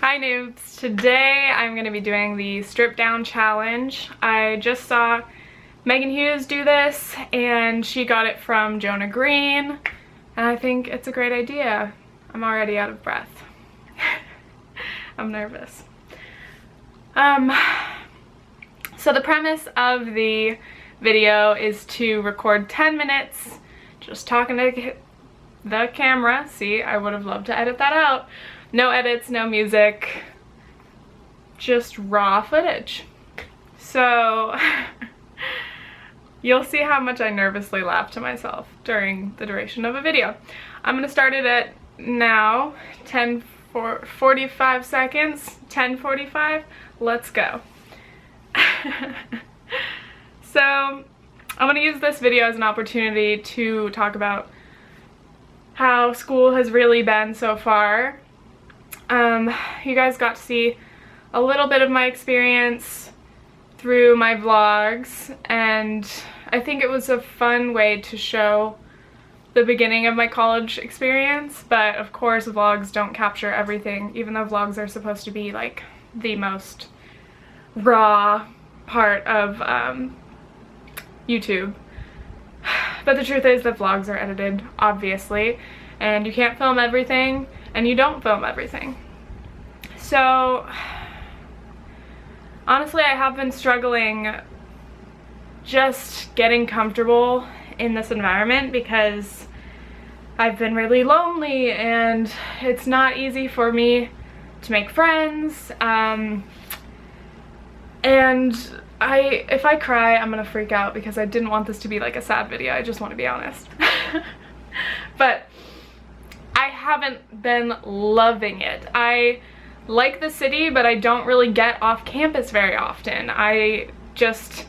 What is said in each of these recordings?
Hi noobs! Today I'm going to be doing the strip down challenge. I just saw Megan Hughes do this and she got it from Jonah Green and I think it's a great idea. I'm already out of breath. I'm nervous. So the premise of the video is to record 10 minutes just talking to the camera. See, I would have loved to edit that out. No edits, no music, just raw footage. So you'll see how much I nervously laugh to myself during the duration of a video. I'm gonna start it at now, 45 seconds, 10:45, let's go. So I'm gonna use this video as an opportunity to talk about how school has really been so far. You guys got to see a little bit of my experience through my vlogs, and I think it was a fun way to show the beginning of my college experience, but of course vlogs don't capture everything, even though vlogs are supposed to be like the most raw part of YouTube. But the truth is that vlogs are edited, obviously, and you can't film everything, and you don't film everything. So, honestly, I have been struggling just getting comfortable in this environment because I've been really lonely and it's not easy for me to make friends. And if I cry, I'm gonna freak out because I didn't want this to be like a sad video. I just want to be honest. But I haven't been loving it. I like the city, but I don't really get off campus very often. I just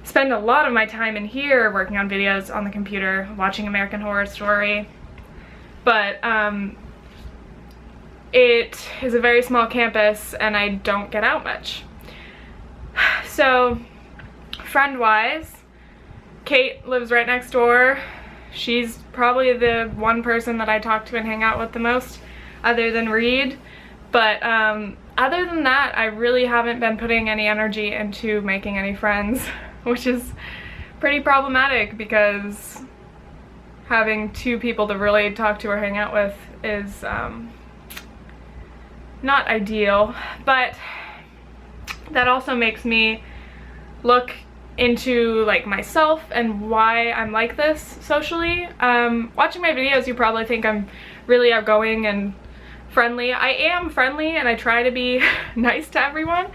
spend a lot of my time in here working on videos on the computer, watching American Horror Story. But it is a very small campus and I don't get out much. So, friend-wise, Kate lives right next door. She's probably the one person that I talk to and hang out with the most, other than Reed. But other than that, I really haven't been putting any energy into making any friends, which is pretty problematic because having two people to really talk to or hang out with is not ideal. But that also makes me look into like myself and why I'm like this socially. Watching my videos, you probably think I'm really outgoing and friendly. I am friendly and I try to be nice to everyone,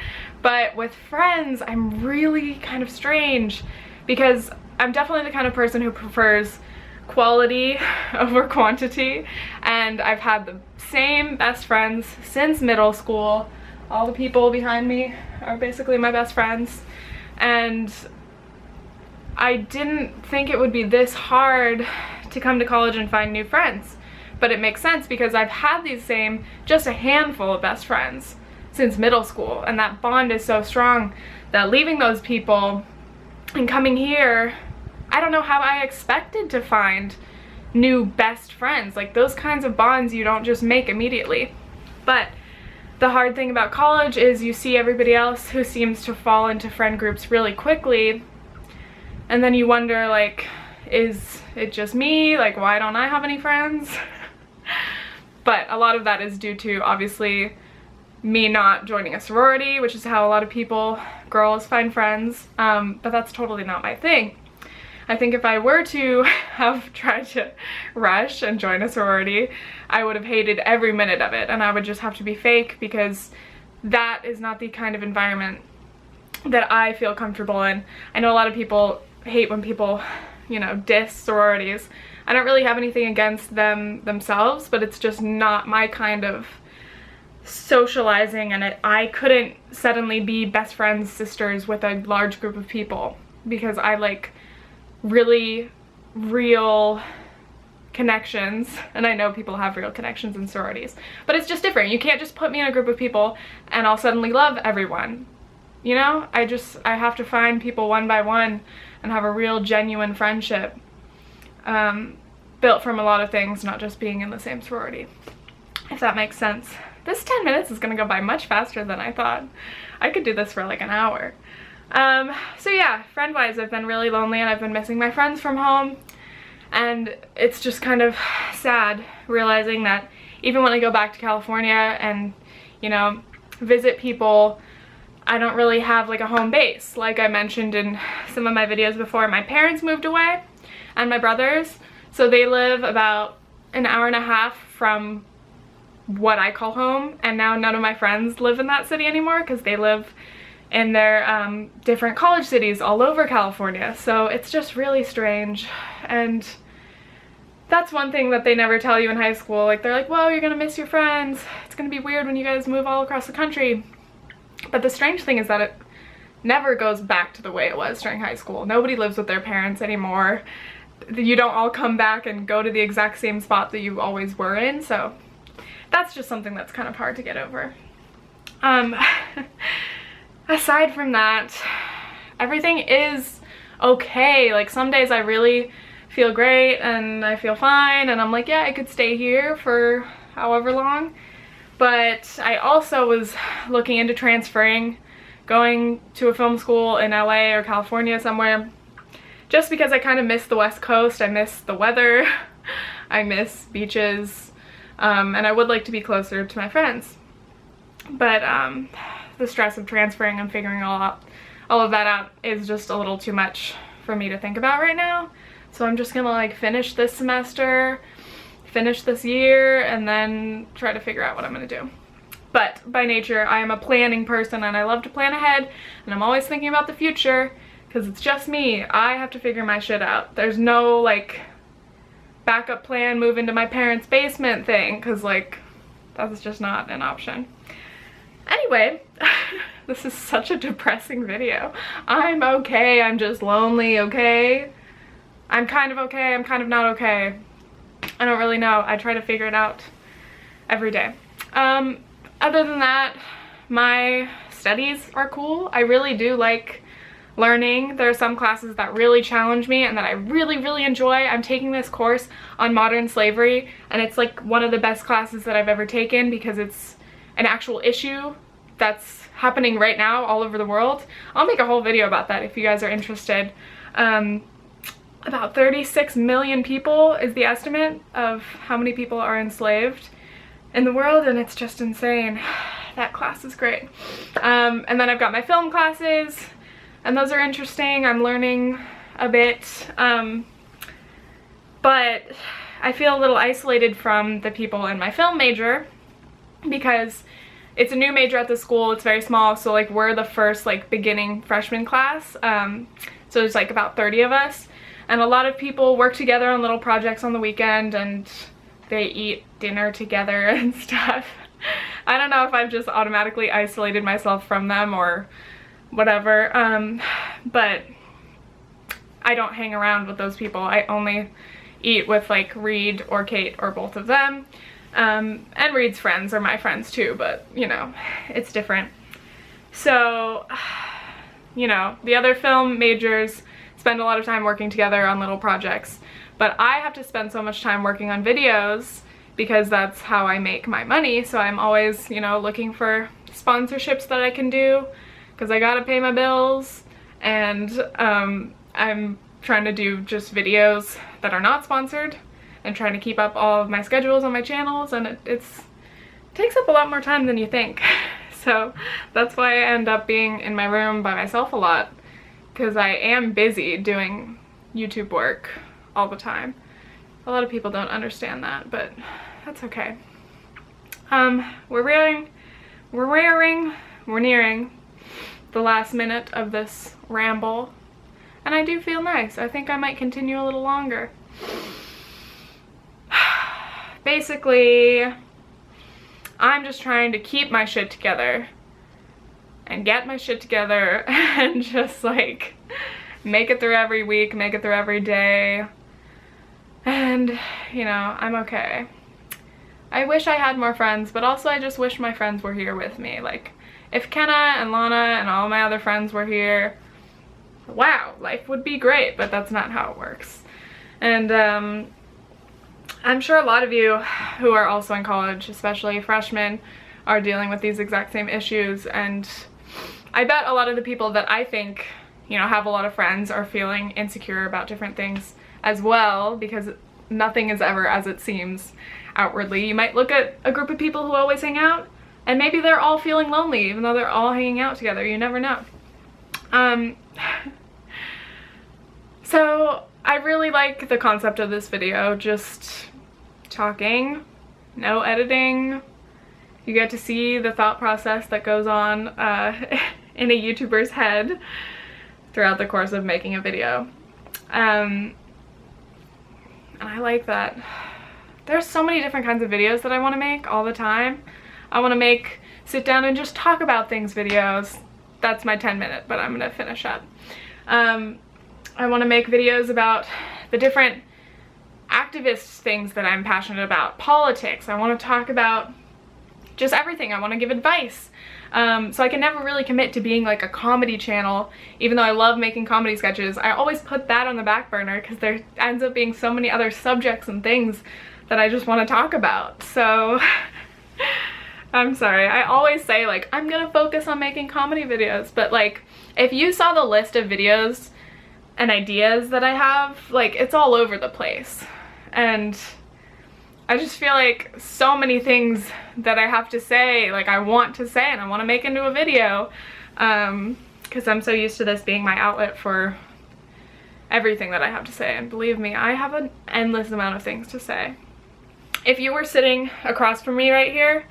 but with friends I'm really kind of strange because I'm definitely the kind of person who prefers quality over quantity, and I've had the same best friends since middle school. All the people behind me are basically my best friends, and I didn't think it would be this hard to come to college and find new friends. But it makes sense because I've had these same, just a handful of best friends since middle school, and that bond is so strong that leaving those people and coming here, I don't know how I expected to find new best friends. Like, those kinds of bonds you don't just make immediately. But the hard thing about college is you see everybody else who seems to fall into friend groups really quickly, and then you wonder, like, is it just me? Like, why don't I have any friends? But a lot of that is due to, obviously, me not joining a sorority, which is how a lot of people, girls, find friends, but that's totally not my thing. I think if I were to have tried to rush and join a sorority, I would have hated every minute of it, and I would just have to be fake because that is not the kind of environment that I feel comfortable in. I know a lot of people hate when people, you know, diss sororities. I don't really have anything against them themselves, but it's just not my kind of socializing, and I couldn't suddenly be best friends, sisters with a large group of people because I like really real connections, and I know people have real connections in sororities, but it's just different. You can't just put me in a group of people and I'll suddenly love everyone. You know, I have to find people one by one and have a real genuine friendship. Built from a lot of things, not just being in the same sorority, if that makes sense. this 10 minutes is gonna go by much faster than I thought. I could do this for like an hour. So yeah, friend-wise, I've been really lonely and I've been missing my friends from home. And it's just kind of sad realizing that even when I go back to California and, you know, visit people, I don't really have like a home base. Like I mentioned in some of my videos before, my parents moved away and my brothers, so they live about an hour and a half from what I call home, and now none of my friends live in that city anymore because they live in their different college cities all over California. So it's just really strange. And that's one thing that they never tell you in high school. Like they're like, well, you're gonna miss your friends. It's gonna be weird when you guys move all across the country. But the strange thing is that it never goes back to the way it was during high school. Nobody lives with their parents anymore. You don't all come back and go to the exact same spot that you always were in. So that's just something that's kind of hard to get over. Aside from that, everything is okay. Like some days I really feel great and I feel fine and I'm like, yeah, I could stay here for however long. But I also was looking into transferring, going to a film school in LA or California somewhere, just because I kind of miss the West Coast. I miss the weather, I miss beaches, and I would like to be closer to my friends. But the stress of transferring and figuring all of that out is just a little too much for me to think about right now. So I'm just gonna like finish this semester, finish this year, and then try to figure out what I'm gonna do. But by nature, I am a planning person and I love to plan ahead, and I'm always thinking about the future because it's just me. I have to figure my shit out. There's no like backup plan, move into my parents' basement thing, because like that's just not an option. Anyway, this is such a depressing video. I'm okay, I'm just lonely, okay? I'm kind of okay, I'm kind of not okay. I don't really know. I try to figure it out every day. Other than that, my studies are cool. I really do like learning. There are some classes that really challenge me and that I really enjoy. I'm taking this course on modern slavery, and it's like one of the best classes that I've ever taken because it's an actual issue that's happening right now all over the world. I'll make a whole video about that if you guys are interested. About 36 million people is the estimate of how many people are enslaved in the world, and it's just insane. That class is great. And then I've got my film classes, and those are interesting. I'm learning a bit, but I feel a little isolated from the people in my film major because it's a new major at the school. It's very small, so like we're the first like beginning freshman class. So there's like about 30 of us, and a lot of people work together on little projects on the weekend and they eat dinner together and stuff. I don't know if I've just automatically isolated myself from them or whatever, but I don't hang around with those people. I only eat with like Reed or Kate or both of them. And Reed's friends are my friends too, but you know, it's different. So, you know, the other film majors spend a lot of time working together on little projects, but I have to spend so much time working on videos because that's how I make my money. So I'm always, you know, looking for sponsorships that I can do because I gotta pay my bills, and I'm trying to do just videos that are not sponsored and trying to keep up all of my schedules on my channels, and it takes up a lot more time than you think. So that's why I end up being in my room by myself a lot, because I am busy doing YouTube work all the time. A lot of people don't understand that, but that's okay. We're nearing the last minute of this ramble, and I do feel nice. I think I might continue a little longer. Basically, I'm just trying to keep my shit together and get my shit together and just like make it through every week, make it through every day, and you know, I'm okay. I wish I had more friends, but also I just wish my friends were here with me. Like, if Kenna and Lana and all my other friends were here, wow, life would be great, but that's not how it works. And I'm sure a lot of you who are also in college, especially freshmen, are dealing with these exact same issues, and I bet a lot of the people that I think, you know, have a lot of friends are feeling insecure about different things as well, because nothing is ever as it seems outwardly. You might look at a group of people who always hang out, and maybe they're all feeling lonely even though they're all hanging out together. You never know. So I really like the concept of this video, just talking, no editing. You get to see the thought process that goes on in a YouTuber's head throughout the course of making a video. And I like that. There's so many different kinds of videos that I want to make all the time. I want to make sit down and just talk about things videos. That's my 10-minute, but I'm gonna finish up. I want to make videos about the different activist things that I'm passionate about. Politics. I want to talk about just everything. I want to give advice. So I can never really commit to being like a comedy channel, even though I love making comedy sketches. I always put that on the back burner because there ends up being so many other subjects and things that I just want to talk about. So I'm sorry. I always say like, I'm gonna focus on making comedy videos, but like, if you saw the list of videos and ideas that I have, like, it's all over the place. And I just feel like so many things that I have to say, like I want to say and I want to make into a video, because I'm so used to this being my outlet for everything that I have to say. And believe me, I have an endless amount of things to say. If you were sitting across from me right here,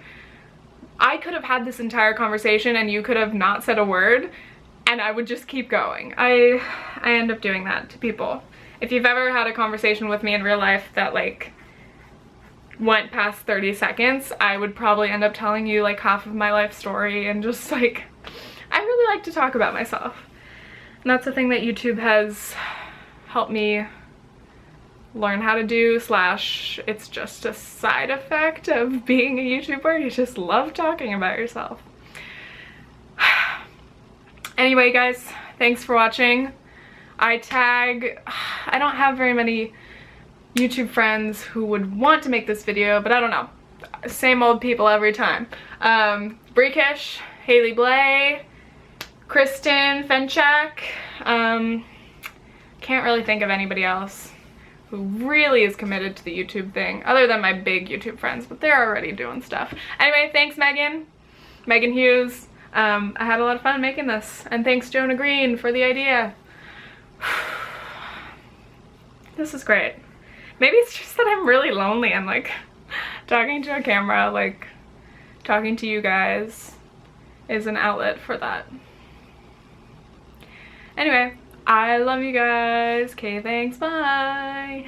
I could have had this entire conversation and you could have not said a word, and I would just keep going. I end up doing that to people. If you've ever had a conversation with me in real life that like went past 30 seconds, I would probably end up telling you like half of my life story, and just like, I really like to talk about myself. And that's the thing that YouTube has helped me learn how to do, slash it's just a side effect of being a YouTuber. You just love talking about yourself. Anyway guys, thanks for watching. I don't have very many YouTube friends who would want to make this video, but I don't know. Same old people every time. Bree, Kish, Blais, Kristin, Fenchak. Can't really think of anybody else who really is committed to the YouTube thing, other than my big YouTube friends, but they're already doing stuff. Anyway, thanks Megan Hughes. I had a lot of fun making this, and thanks Jonah Green for the idea. This is great. Maybe it's just that I'm really lonely and like talking to a camera, like talking to you guys is an outlet for that. Anyway, I love you guys. Okay, thanks, bye.